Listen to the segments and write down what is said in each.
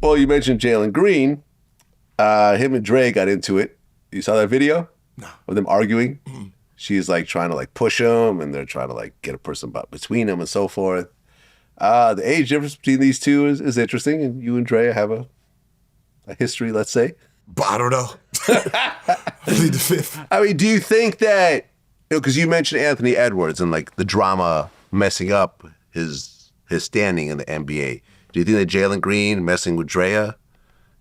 Well, you mentioned Jalen Green. Him and Dre got into it. You saw that video No. of them arguing? Mm. She's like trying to like push him, and they're trying to like get a person between them and so forth. The age difference between these two is interesting, and you and Dre have a history, let's say. But I don't know. I plead the fifth. I mean, do you think that, because you mentioned Anthony Edwards and like the drama messing up his standing in the NBA. Do you think that Jalen Green messing with Drea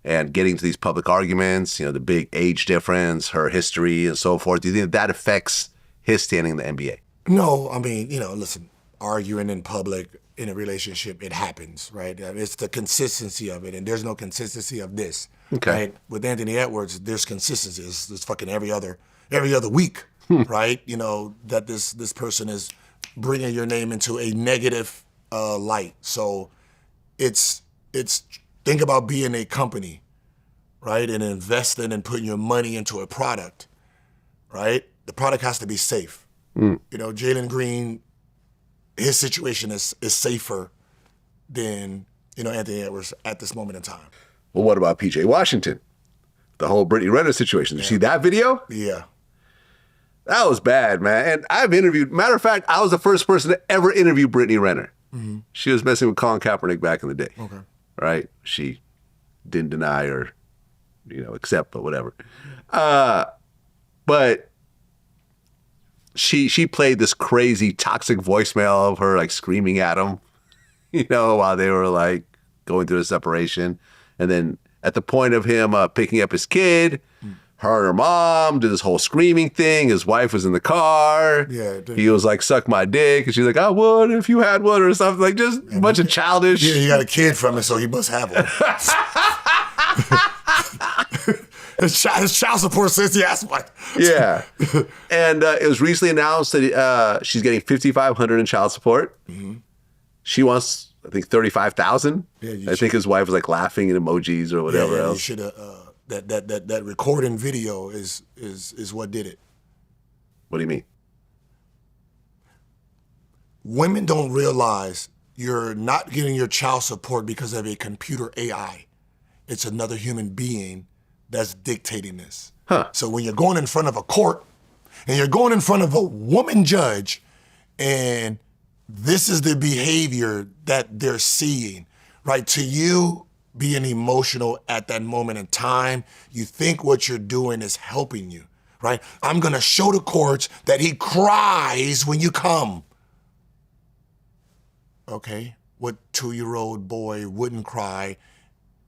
and getting to these public arguments, the big age difference, her history and so forth, do you think that affects his standing in the NBA? No, I mean, listen, arguing in public in a relationship, it happens, right? It's the consistency of it, and there's no consistency of this. Okay. Right? With Anthony Edwards, there's consistency. It's fucking every other week, right? That this person is bringing your name into a negative light. So it's think about being a company, right, and investing and putting your money into a product, right? The product has to be safe. Jalen Green, his situation is safer than Anthony Edwards at this moment in time. Well, what about PJ Washington? The whole Brittany Renner situation. Did you see that video? Yeah. That was bad, man. And I've interviewed, matter of fact, I was the first person to ever interview Brittany Renner. Mm-hmm. She was messing with Colin Kaepernick back in the day. Okay. Right? She didn't deny or, accept, but whatever. But she played this crazy toxic voicemail of her like screaming at him, while they were like going through the separation. And then at the point of him picking up his kid, her and her mom did this whole screaming thing. His wife was in the car. Yeah. He was like, suck my dick. And she's like, I would if you had one or something. Like just a bunch of childish. Yeah, he got a kid from it, so he must have one. His child support says he has one. Yeah. And it was recently announced that she's getting $5,500 in child support. Mm-hmm. She wants, I think, $35,000. Yeah, I think his wife was like laughing in emojis or whatever else. You should have. That recording video is what did it. What do you mean? Women don't realize you're not getting your child support because of a computer AI. It's another human being that's dictating this. Huh. So when you're going in front of a court and you're going in front of a woman judge and this is the behavior that they're seeing, right? To you, being emotional at that moment in time, you think what you're doing is helping you, right? I'm gonna show the courts that he cries when you come. Okay, what 2-year-old boy wouldn't cry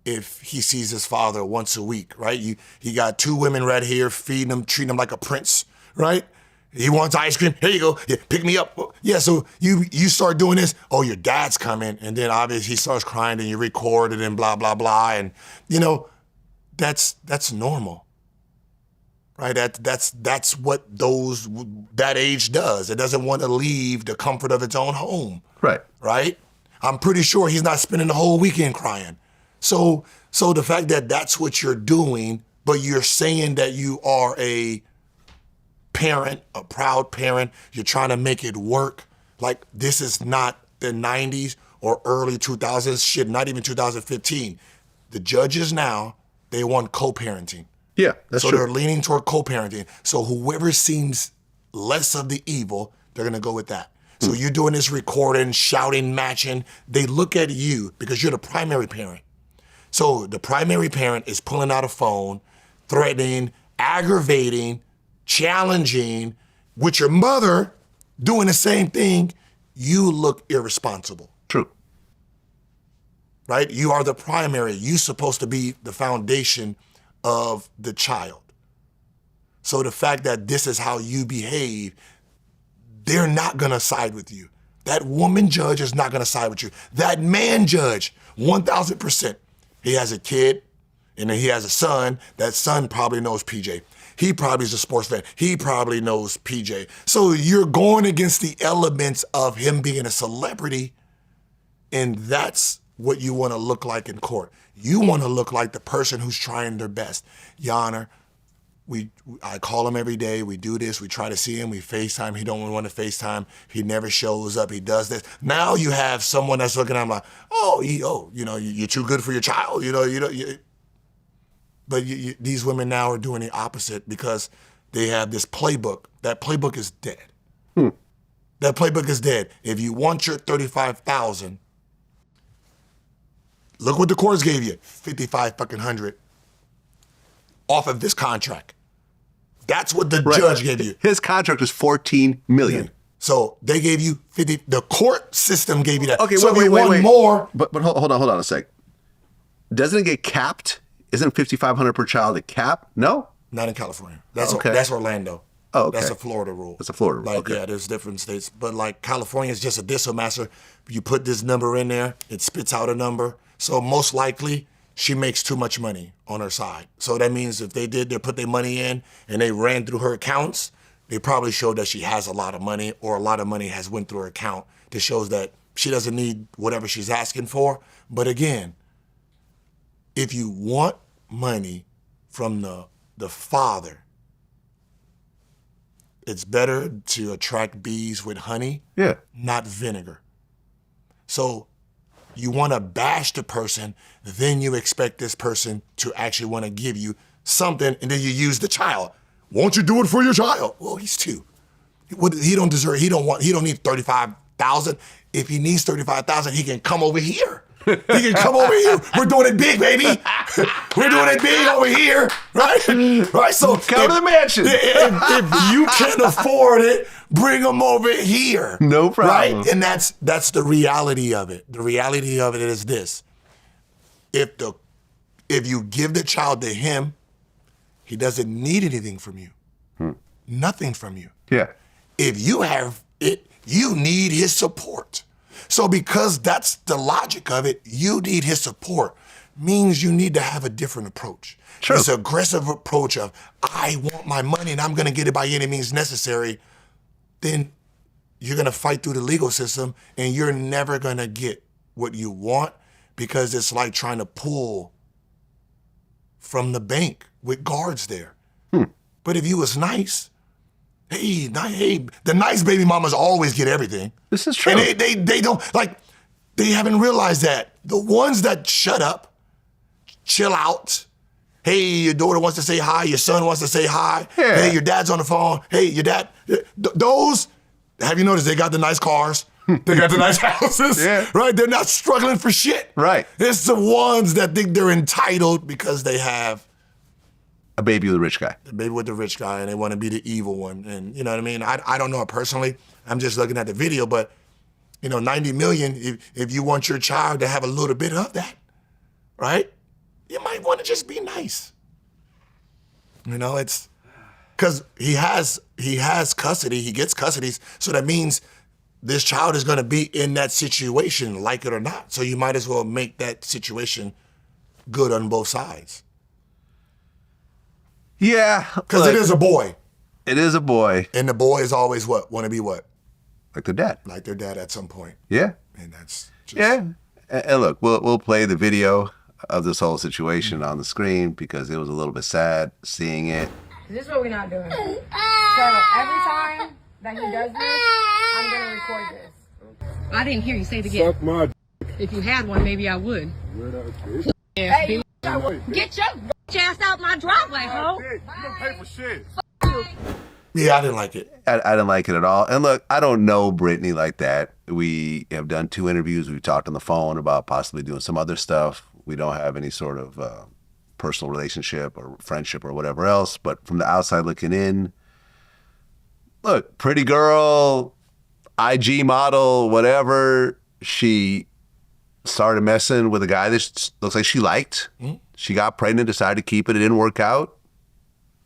if he sees his father once a week, right? He got 2 women right here feeding him, treating him like a prince, right? He wants ice cream. Here you go. Yeah, pick me up. Yeah, so you start doing this. Oh, your dad's coming. And then obviously he starts crying and you record it and blah, blah, blah. And, that's normal, right? That's what that age does. It doesn't want to leave the comfort of its own home. Right. Right? I'm pretty sure he's not spending the whole weekend crying. So the fact that that's what you're doing, but you're saying that you are a parent, a proud parent, you're trying to make it work. Like, this is not the 90s or early 2000s, shit, not even 2015. The judges now, they want co-parenting. Yeah, that's so true. They're leaning toward co-parenting. So whoever seems less of the evil, they're gonna go with that. So you're doing this recording, shouting, matching. They look at you because you're the primary parent. So the primary parent is pulling out a phone, threatening, aggravating, challenging, with your mother doing the same thing. You look irresponsible. True. Right? You are the primary. You're supposed to be the foundation of the child. So the fact that this is how you behave, they're not gonna side with you. That woman judge is not gonna side with you. That man judge, 1,000%. He has a kid and then he has a son. That son probably knows PJ. He probably is a sports fan. He probably knows PJ. So you're going against the elements of him being a celebrity, and that's what you want to look like in court. You want to look like the person who's trying their best. Your Honor, I call him every day. We do this. We try to see him. We FaceTime. He don't want to FaceTime. He never shows up. He does this. Now you have someone that's looking at him like, you're too good for your child. But these women now are doing the opposite because they have this playbook. That playbook is dead. That playbook is dead. If you want your $35,000, look what the courts gave you, $5,500 off of this contract. That's what the judge gave you. His contract was $14 million. So they gave you 50. The court system gave you that. Okay, so wait. More. But hold on a sec. Doesn't it get capped? Isn't $5,500 per child a cap? No? Not in California. That's Orlando. Oh, okay. That's a Florida rule. That's a Florida rule. Okay. Yeah, there's different states. But like California is just a decimal master. You put this number in there, it spits out a number. So most likely, she makes too much money on her side. So that means if they put their money in and they ran through her accounts, they probably showed that she has a lot of money or a lot of money has went through her account that shows that she doesn't need whatever she's asking for. But again, if you want money from the father, it's better to attract bees with honey, not vinegar. So you want to bash the person, then you expect this person to actually want to give you something, and then you use the child. Won't you do it for your child? Well, he's 2. He don't deserve. He don't need $35,000. If he needs $35,000, he can come over here. He can come over here. We're doing it big, baby. We're doing it big over here, right? Right. So come to the mansion. If you can afford it, bring them over here. No problem. Right? And that's the reality of it. The reality of it is this: if you give the child to him, he doesn't need anything from you. Nothing from you. Yeah. If you have it, you need his support. So because that's the logic of it, you need his support, means you need to have a different approach. True. This aggressive approach of, I want my money and I'm gonna get it by any means necessary, then you're gonna fight through the legal system and you're never gonna get what you want because it's like trying to pull from the bank with guards there. But if you was nice, hey, the nice baby mamas always get everything. This is true. And they don't, they haven't realized that. The ones that shut up, chill out, hey, your daughter wants to say hi, your son wants to say hi, hey, your dad's on the phone, hey, your dad, those, have you noticed they got the nice cars? They got the nice houses, right? They're not struggling for shit. Right. It's the ones that think they're entitled because they have a baby with a rich guy. The baby with the rich guy, and they want to be the evil one. And you know what I mean? I don't know it personally. I'm just looking at the video, but 90 million, if you want your child to have a little bit of that, right? You might want to just be nice. It's because he has custody, he gets custody, so that means this child is going to be in that situation, like it or not. So you might as well make that situation good on both sides. Yeah. Because it is a boy. It is a boy. And the boys always what? Want to be what? Like their dad. Like their dad at some point. Yeah. And that's just... Yeah. And look, we'll play the video of this whole situation on the screen because it was a little bit sad seeing it. This is what we're not doing. So every time that he does this, I'm going to record this. I didn't hear you say it again. Suck my If you had one, maybe I would. Hey, Get your ass out my driveway, ho. You don't pay for shit. Yeah, I didn't like it. I didn't like it at all. And look, I don't know Brittany like that. We have done 2 interviews. We've talked on the phone about possibly doing some other stuff. We don't have any sort of personal relationship or friendship or whatever else. But from the outside looking in, look, pretty girl, IG model, whatever. She started messing with a guy that looks like she liked. She got pregnant, decided to keep it. It didn't work out.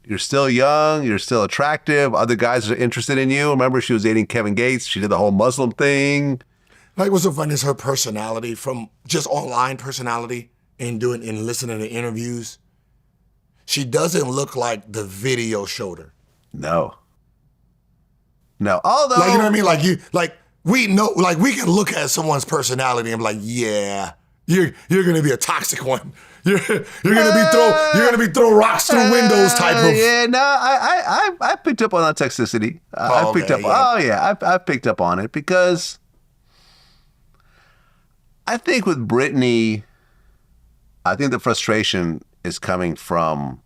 You're still young. You're still attractive. Other guys are interested in you. Remember, she was dating Kevin Gates. She did the whole Muslim thing. Like, what's so funny is her personality, from just online personality and listening to interviews. She doesn't look like the video showed her. No. Although, you know what I mean? We know, we can look at someone's personality and be like, yeah, You're gonna be a toxic one. You're gonna be throw rocks through windows type of. Yeah, no, I picked up on that toxicity. I picked up. Yeah. Oh yeah, I picked up on it because I think with Brittany, I think the frustration is coming from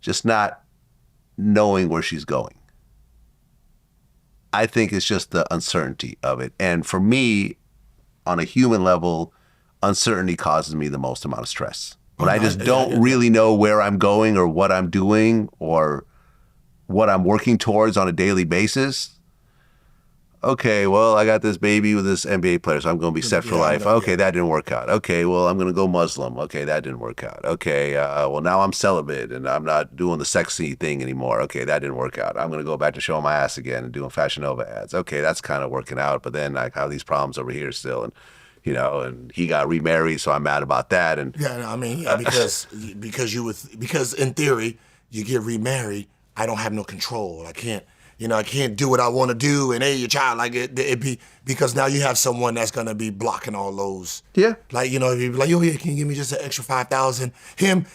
just not knowing where she's going. I think it's just the uncertainty of it. And for me, on a human level, uncertainty causes me the most amount of stress. When I just don't really know where I'm going or what I'm doing or what I'm working towards on a daily basis. Okay, well, I got this baby with this NBA player, so I'm going to be set for life. Okay, that didn't work out. Okay, well, I'm going to go Muslim. Okay, that didn't work out. Okay, well, now I'm celibate and I'm not doing the sexy thing anymore. Okay, that didn't work out. I'm going to go back to showing my ass again and doing Fashion Nova ads. Okay, that's kind of working out, but then I have these problems over here still. And, you know, and he got remarried, so I'm mad about that. And yeah, I mean, because in theory, you get remarried, I don't have no control. I can't do what I want to do, and hey, your child, like it be because now you have someone that's gonna be blocking all those. Yeah. Like, you know, if you be like, yo, yeah, can you give me just an extra 5,000?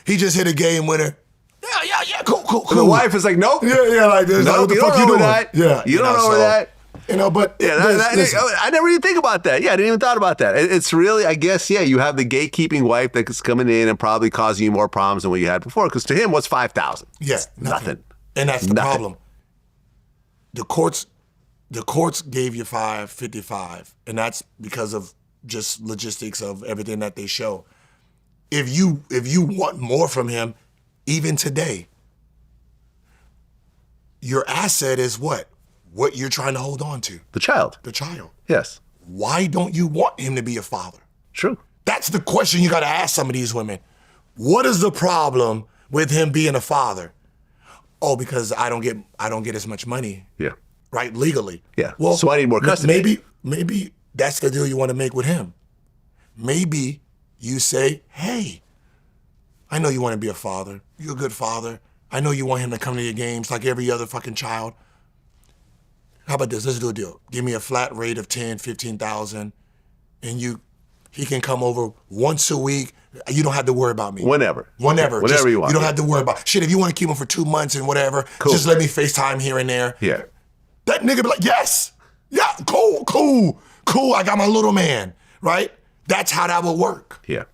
He just hit a game winner. Yeah, cool. the wife is like, nope. Yeah, like this. Nope, like, what the you fuck don't you know doing? that. Yeah, you don't know so, that. You know, but yeah, I never even think about that. Yeah, I didn't even thought about that. It's really, I guess, yeah, you have the gatekeeping wife that's coming in and probably causing you more problems than what you had before. Because to him, what's 5,000? Yeah, nothing. And that's the problem. The courts gave you 555, and that's because of just logistics of everything that they show. If you want more from him, even today, your asset is what? What you're trying to hold on to. The child. The child. Yes. Why don't you want him to be a father? True. That's the question you got to ask some of these women. What is the problem with him being a father? Oh, because I don't get as much money. Yeah. Right, legally. Yeah. Well, so I need more custody. Maybe that's the deal you want to make with him. Maybe you say, hey, I know you want to be a father. You're a good father. I know you want him to come to your games like every other fucking child. How about this? Let's do a deal. Give me a flat rate of 10, 15,000, and he can come over once a week. You don't have to worry about me. Whenever you want. You don't have to worry about shit. If you want to keep him for 2 months and whatever, just let me FaceTime here and there. Yeah. That nigga be like, yes. Yeah, cool. I got my little man, right? That's how that would work. Yeah.